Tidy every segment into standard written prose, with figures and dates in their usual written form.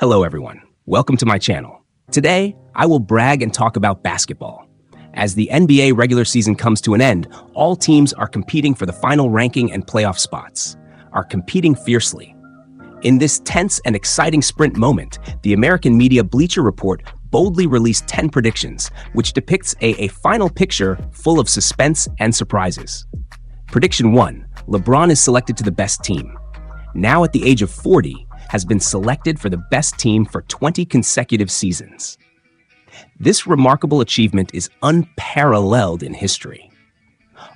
Hello everyone, welcome to my channel. Today, I will brag and talk about basketball. As the NBA regular season comes to an end, all teams are competing for the final ranking and playoff spots, are competing fiercely. In this tense and exciting sprint moment, the American media Bleacher Report boldly released 10 predictions, which depicts a final picture full of suspense and surprises. Prediction 1, LeBron is selected to the best team. Now at the age of 40, has been selected for the best team for 20 consecutive seasons. This remarkable achievement is unparalleled in history.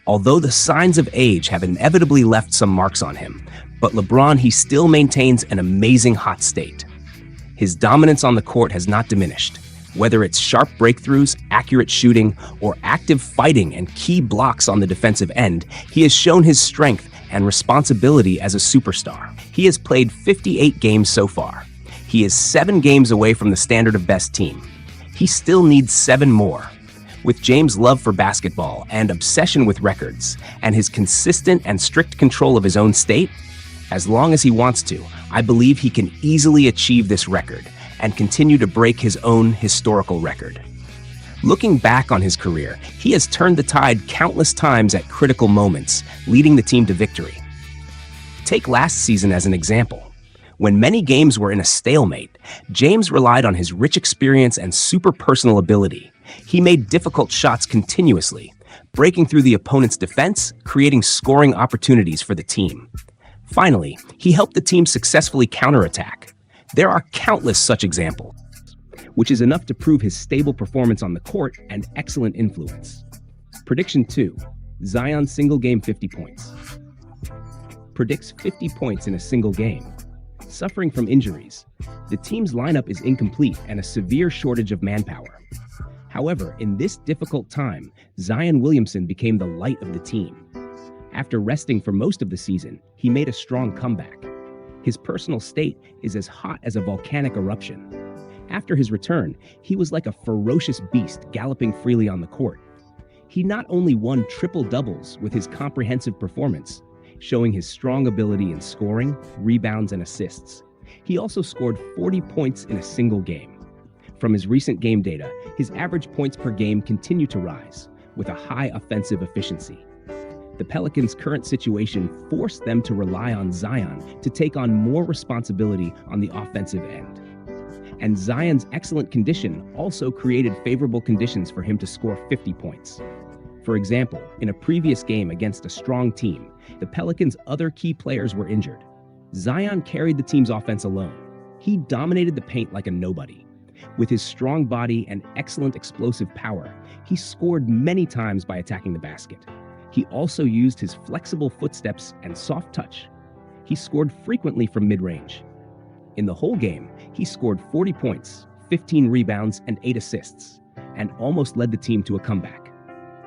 Although the signs of age have inevitably left some marks on him, but LeBron, he still maintains an amazing hot state. His dominance on the court has not diminished. Whether it's sharp breakthroughs, accurate shooting, or active fighting and key blocks on the defensive end, he has shown his strength and responsibility as a superstar. He has played 58 games so far. He is 7 games away from the standard of best team. He still needs 7 more. With James' love for basketball and obsession with records, and his consistent and strict control of his own state, as long as he wants to, I believe he can easily achieve this record and continue to break his own historical record. Looking back on his career, he has turned the tide countless times at critical moments, leading the team to victory. Take last season as an example. When many games were in a stalemate, James relied on his rich experience and super personal ability. He made difficult shots continuously, breaking through the opponent's defense, creating scoring opportunities for the team. Finally, he helped the team successfully counterattack. There are countless such examples, which is enough to prove his stable performance on the court and excellent influence. Prediction 2, Zion single game 50 points. Predicts 50 points in a single game. Suffering from injuries, the team's lineup is incomplete and a severe shortage of manpower. However, in this difficult time, Zion Williamson became the light of the team. After resting for most of the season, he made a strong comeback. His personal state is as hot as a volcanic eruption. After his return, he was like a ferocious beast galloping freely on the court. He not only won triple-doubles with his comprehensive performance, showing his strong ability in scoring, rebounds, and assists, he also scored 40 points in a single game. From his recent game data, his average points per game continue to rise, with a high offensive efficiency. The Pelicans' current situation forced them to rely on Zion to take on more responsibility on the offensive end. And Zion's excellent condition also created favorable conditions for him to score 50 points. For example, in a previous game against a strong team, the Pelicans' other key players were injured. Zion carried the team's offense alone. He dominated the paint like a nobody. With his strong body and excellent explosive power, he scored many times by attacking the basket. He also used his flexible footsteps and soft touch. He scored frequently from mid-range. In the whole game, he scored 40 points, 15 rebounds, and 8 assists, and almost led the team to a comeback.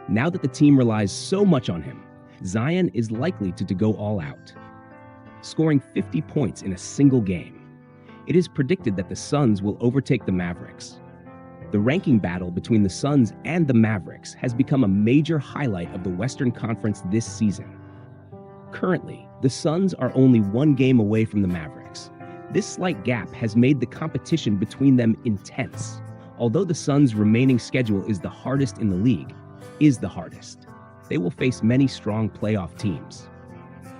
Now that the team relies so much on him, Zion is likely to go all out, scoring 50 points in a single game. It is predicted that the Suns will overtake the Mavericks. The ranking battle between the Suns and the Mavericks has become a major highlight of the Western Conference this season. Currently, the Suns are only 1 game away from the Mavericks. This slight gap has made the competition between them intense. Although the Suns' remaining schedule is the hardest in the league, they will face many strong playoff teams.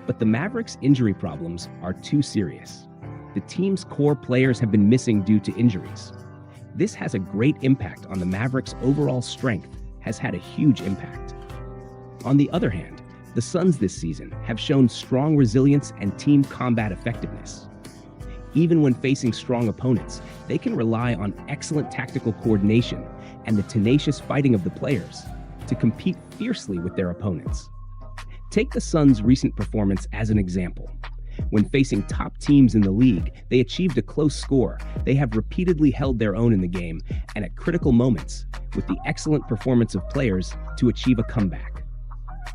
But the Mavericks' injury problems are too serious. The team's core players have been missing due to injuries. This has a great impact on the Mavericks' overall strength, has had a huge impact. On the other hand, the Suns this season have shown strong resilience and team combat effectiveness. Even when facing strong opponents, they can rely on excellent tactical coordination and the tenacious fighting of the players to compete fiercely with their opponents. Take the Suns' recent performance as an example. When facing top teams in the league, they achieved a close score. They have repeatedly held their own in the game, and at critical moments, with the excellent performance of players, to achieve a comeback.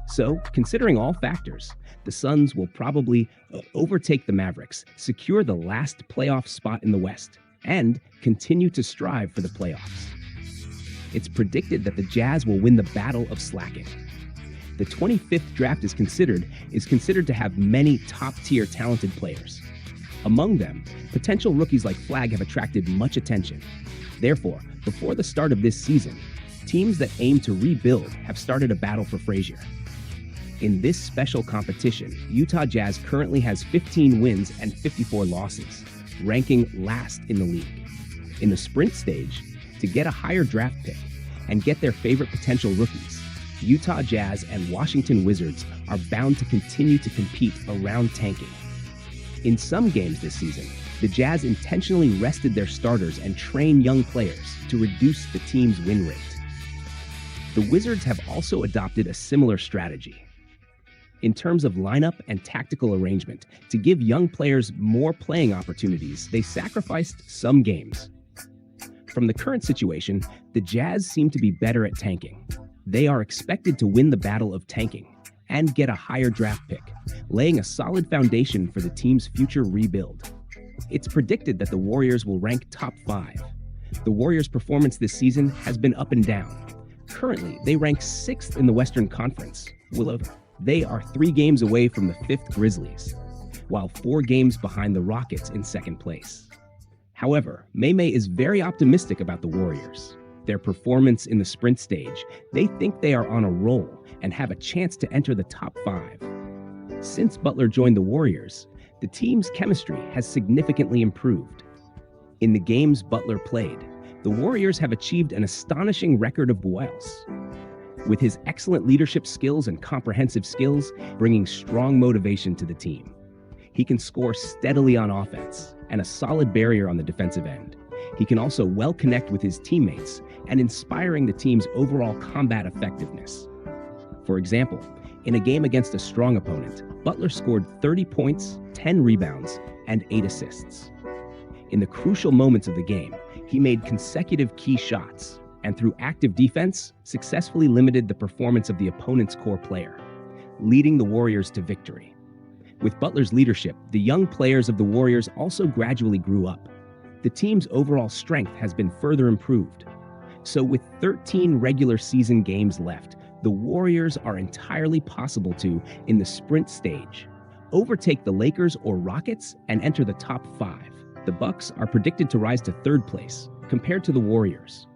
So, considering all factors, the Suns will probably overtake the Mavericks, secure the last playoff spot in the West, and continue to strive for the playoffs. It's predicted that the Jazz will win the battle of slacking. The 25th draft is considered to have many top-tier talented players. Among them, potential rookies like Flagg have attracted much attention. Therefore, before the start of this season, teams that aim to rebuild have started a battle for Frazier. In this special competition, Utah Jazz currently has 15 wins and 54 losses, ranking last in the league. In the sprint stage, to get a higher draft pick and get their favorite potential rookies, Utah Jazz and Washington Wizards are bound to continue to compete around tanking. In some games this season, the Jazz intentionally rested their starters and trained young players to reduce the team's win rate. The Wizards have also adopted a similar strategy. In terms of lineup and tactical arrangement, to give young players more playing opportunities, they sacrificed some games. From the current situation, the Jazz seem to be better at tanking. They are expected to win the battle of tanking and get a higher draft pick, laying a solid foundation for the team's future rebuild. It's predicted that the Warriors will rank top 5. The Warriors' performance this season has been up and down. Currently, they rank 6th in the Western Conference. They are 3 games away from the 5th Grizzlies, while 4 games behind the Rockets in 2nd place. However, Maymay is very optimistic about the Warriors. Their performance in the sprint stage, they think they are on a roll and have a chance to enter the top 5. Since Butler joined the Warriors, the team's chemistry has significantly improved. In the games Butler played, the Warriors have achieved an astonishing record of Buells. With his excellent leadership skills and comprehensive skills, bringing strong motivation to the team. He can score steadily on offense and a solid barrier on the defensive end. He can also well connect with his teammates and inspiring the team's overall combat effectiveness. For example, in a game against a strong opponent, Butler scored 30 points, 10 rebounds, and 8 assists. In the crucial moments of the game, he made consecutive key shots, and through active defense, successfully limited the performance of the opponent's core player, leading the Warriors to victory. With Butler's leadership, the young players of the Warriors also gradually grew up. The team's overall strength has been further improved. So with 13 regular season games left, the Warriors are entirely possible to, in the sprint stage, overtake the Lakers or Rockets and enter the top 5. The Bucks are predicted to rise to 3rd place, compared to the Warriors.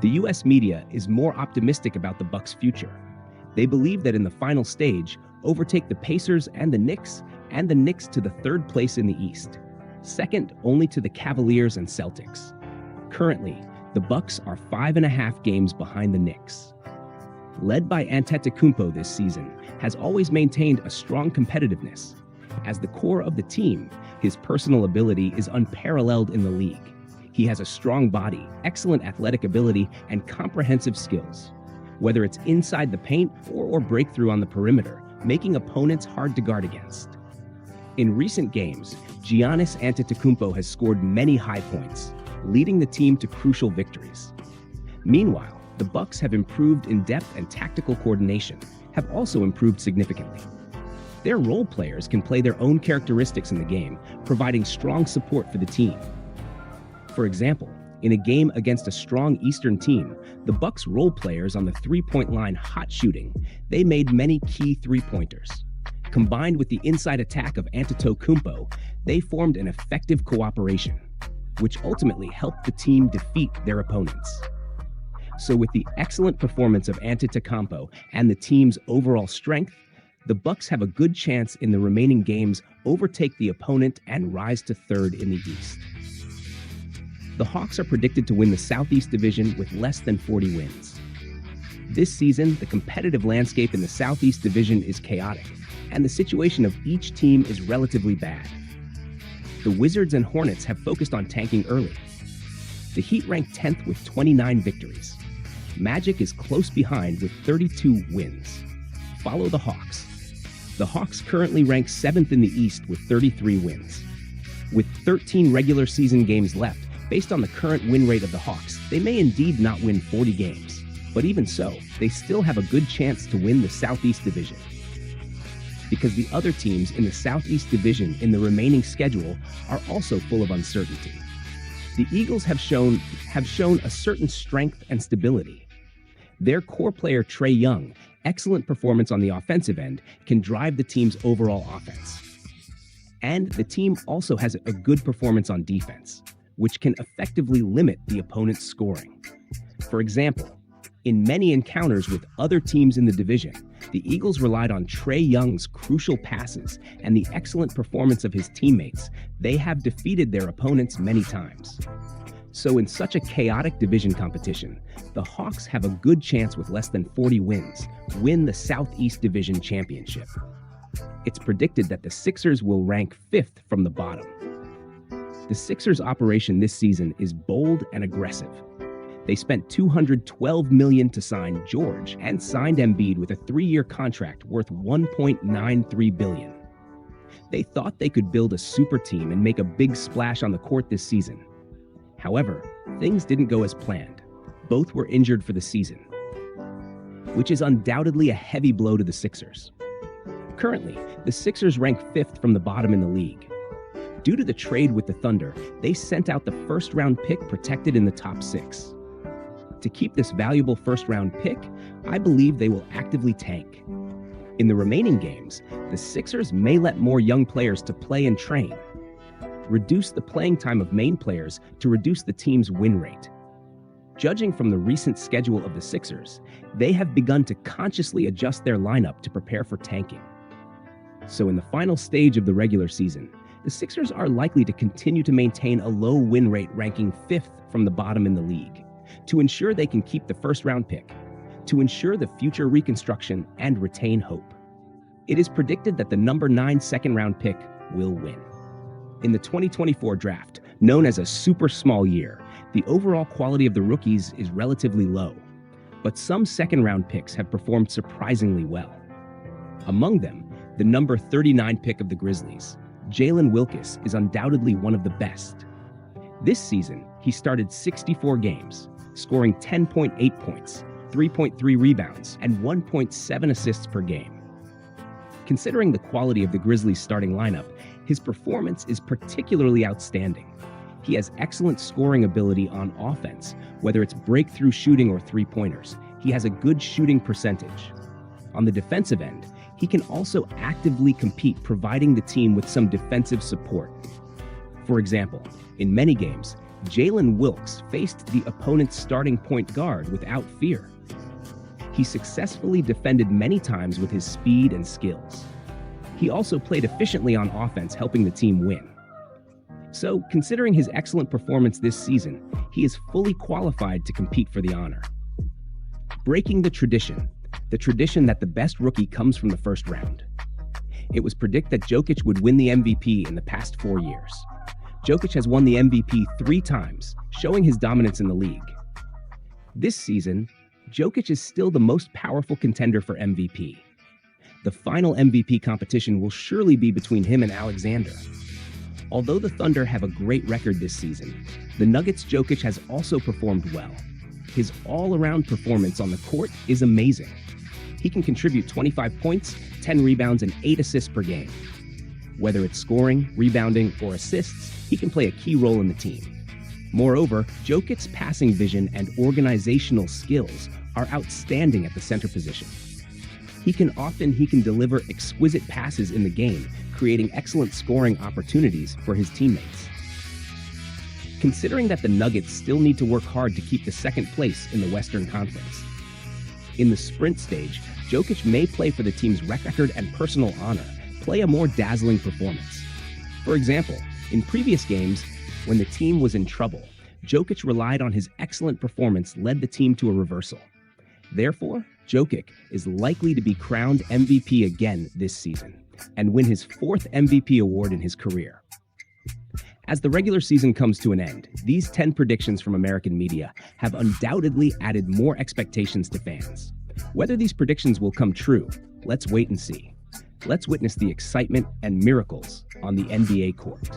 The U.S. media is more optimistic about the Bucks' future. They believe that in the final stage, overtake the Pacers and the Knicks to the 3rd place in the East, second only to the Cavaliers and Celtics. Currently, the Bucks are 5.5 games behind the Knicks. Led by Antetokounmpo this season, has always maintained a strong competitiveness. As the core of the team, his personal ability is unparalleled in the league. He has a strong body, excellent athletic ability, and comprehensive skills. Whether it's inside the paint or breakthrough on the perimeter, making opponents hard to guard against. In recent games, Giannis Antetokounmpo has scored many high points, leading the team to crucial victories. Meanwhile, the Bucks have improved in depth and tactical coordination, have also improved significantly. Their role players can play their own characteristics in the game, providing strong support for the team. For example, in a game against a strong Eastern team, the Bucks' role players on the three-point line hot shooting, they made many key three-pointers. Combined with the inside attack of Antetokounmpo, they formed an effective cooperation, which ultimately helped the team defeat their opponents. So with the excellent performance of Antetokounmpo and the team's overall strength, the Bucks have a good chance in the remaining games overtake the opponent and rise to 3rd in the East. The Hawks are predicted to win the Southeast Division with less than 40 wins. This season, the competitive landscape in the Southeast Division is chaotic, and the situation of each team is relatively bad. The Wizards and Hornets have focused on tanking early. The Heat rank 10th with 29 victories. Magic is close behind with 32 wins. Follow the Hawks. The Hawks currently rank 7th in the East with 33 wins. With 13 regular season games left, based on the current win rate of the Hawks, they may indeed not win 40 games. But even so, they still have a good chance to win the Southeast Division. Because the other teams in the Southeast Division in the remaining schedule are also full of uncertainty. The Eagles have shown a certain strength and stability. Their core player, Trae Young, excellent performance on the offensive end, can drive the team's overall offense. And the team also has a good performance on defense, which can effectively limit the opponent's scoring. For example, in many encounters with other teams in the division, the Eagles relied on Trae Young's crucial passes and the excellent performance of his teammates. They have defeated their opponents many times. So in such a chaotic division competition, the Hawks have a good chance with less than 40 wins, win the Southeast Division Championship. It's predicted that the Sixers will rank 5th from the bottom. The Sixers' operation this season is bold and aggressive. They spent $212 million to sign George and signed Embiid with a 3-year contract worth $1.93 billion. They thought they could build a super team and make a big splash on the court this season. However, things didn't go as planned. Both were injured for the season, which is undoubtedly a heavy blow to the Sixers. Currently, the Sixers rank 5th from the bottom in the league. Due to the trade with the Thunder, they sent out the first-round pick protected in the top 6. To keep this valuable first-round pick, I believe they will actively tank. In the remaining games, the Sixers may let more young players to play and train, reduce the playing time of main players to reduce the team's win rate. Judging from the recent schedule of the Sixers, they have begun to consciously adjust their lineup to prepare for tanking. So in the final stage of the regular season, the Sixers are likely to continue to maintain a low win rate, ranking 5th from the bottom in the league, to ensure they can keep the first-round pick, to ensure the future reconstruction and retain hope. It is predicted that the number 9 second-round pick will win. In the 2024 draft, known as a super small year, the overall quality of the rookies is relatively low, but some second-round picks have performed surprisingly well. Among them, the number 39 pick of the Grizzlies, Jalen Wilkes, is undoubtedly one of the best. This season, he started 64 games, scoring 10.8 points, 3.3 rebounds, and 1.7 assists per game. Considering the quality of the Grizzlies' starting lineup, his performance is particularly outstanding. He has excellent scoring ability on offense, whether it's breakthrough shooting or three-pointers. He has a good shooting percentage. On the defensive end, he can also actively compete, providing the team with some defensive support. For example, in many games, Jalen Wilkes faced the opponent's starting point guard without fear. He successfully defended many times with his speed and skills. He also played efficiently on offense, helping the team win. So, considering his excellent performance this season, he is fully qualified to compete for the honor. Breaking the tradition that the best rookie comes from the first round. It was predicted that Jokic would win the MVP in the past 4 years. Jokic has won the MVP 3 times, showing his dominance in the league. This season, Jokic is still the most powerful contender for MVP. The final MVP competition will surely be between him and Alexander. Although the Thunder have a great record this season, the Nuggets' Jokic has also performed well. His all-around performance on the court is amazing. He can contribute 25 points, 10 rebounds, and 8 assists per game. Whether it's scoring, rebounding, or assists, he can play a key role in the team. Moreover, Jokic's passing vision and organizational skills are outstanding at the center position. He can deliver exquisite passes in the game, creating excellent scoring opportunities for his teammates. Considering that the Nuggets still need to work hard to keep the second place in the Western Conference. In the sprint stage, Jokic may play for the team's record and personal honor, play a more dazzling performance. For example, in previous games, when the team was in trouble, Jokic relied on his excellent performance, led the team to a reversal. Therefore, Jokic is likely to be crowned MVP again this season and win his 4th MVP award in his career. As the regular season comes to an end, these 10 predictions from American media have undoubtedly added more expectations to fans. Whether these predictions will come true, let's wait and see. Let's witness the excitement and miracles on the NBA court.